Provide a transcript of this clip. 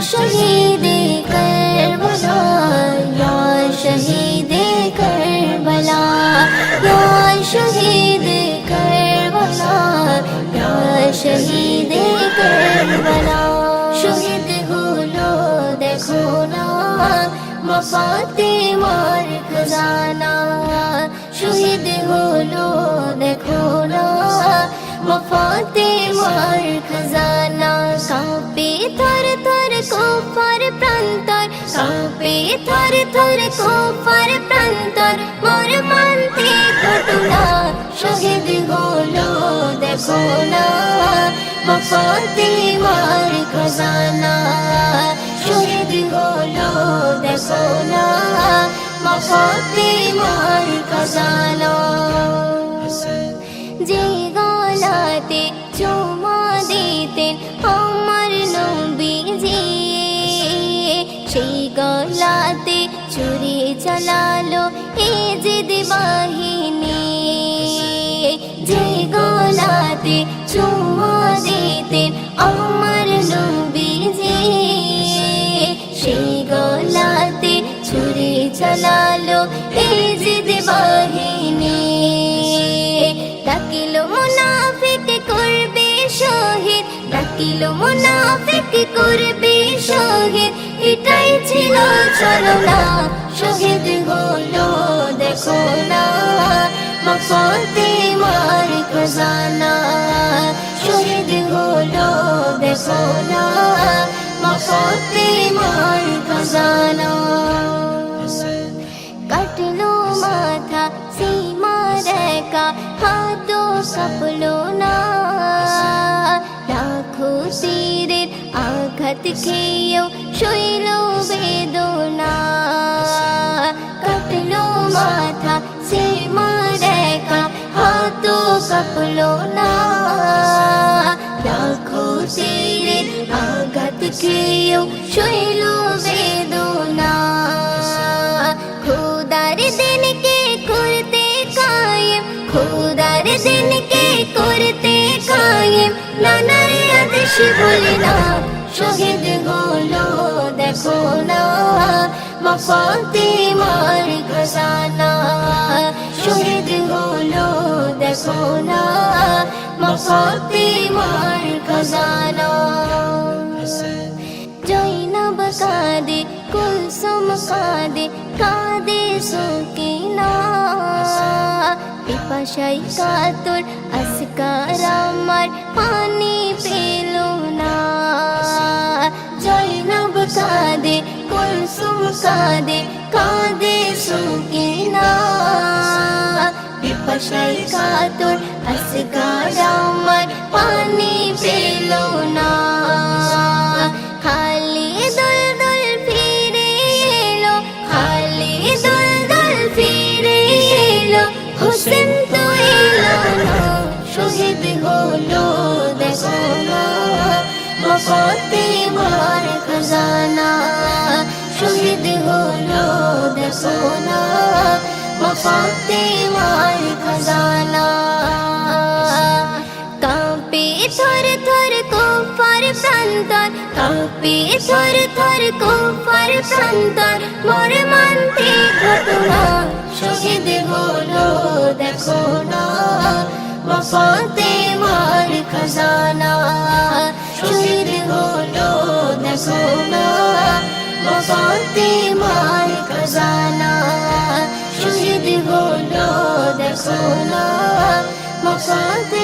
शहीद करबला या शहीद करबला या शहीद करबला या शहीद करबला शहीद হলো দেখো না মা ফাতেমার খজানা শহীদ হলো দেখো না মা ফাতেমার খজানা কাঁপে থর থর কুফার প্রান্তর কাঁপে থর থর কুফার প্রান্তর মর্মান্তিক ঘটনা শহীদ হলো দেখো না মা ফাতেমার খজানা শহীদ হলো দেখো না মা ফাতেমার খজানা যে গলাতে চুমা দিতেন আমার নবীজি সেই গলাতে ছুরি চালালো ইজিদ বাহিনী যে গলাতে চুমা দিতেন আমার নবীজি সেই গলাতে ছুরি চালালো ইজিদ বাহিনী ডাকিল মুনাফিক করবে শহীদ ডাকিল মুনাফিক করবে শহীদ এটাই ছিল চলনা শহীদ হলো দেখো না মা ফাতেমার খজানা শহীদ হলো দেখো না মা ফাতেমার খজানা কাটলো মাথা সীমার একা হাতও কাঁপলো না লাখো তীরের আঘাত খেয়েও সইল বেদনা কাটলো মাথা সীমার একা হাতও কাঁপলো না লাখো তীরের আঘাত খেয়েও সইল বেদনা खुदार दिन के करते कायम खुदार दिन के करते कायम नानार आदेश भूले ना शहीद হলো দেখো না মা ফাতেমার খজানা শহীদ হলো দেখো না মা ফাতেমার খজানা জয়নব কাঁদে কুলসুম কাঁদে কাঁদে সুকিনা পিপাসায় কাতর আসকার আমার পানি পেল না জয়নব কাঁদে কুলসুম কাঁদে কাঁদে সুকিনা পিপাসায় কাতর আসকার আমার পানি পেল না খালি দল ফিরে এলো খালি দল ফিরে এলো হোসেন তো এলো না শহীদ হলো দেখো না মা ফাতেমার খজানা শহীদ হলো দেখো না মা ফাতেমার খজানা কাঁপে থর থর কুফার প্রান্তর কাঁপে থর থর কুফার প্রান্তর মর্মান্তিক ঘটনা শহীদ হলো দেখো না মা ফাতেমার খজানা শহীদ হলো দেখো না মা ফাতেমার খজানা শহীদ হলো দেখো না মা ফাতেমার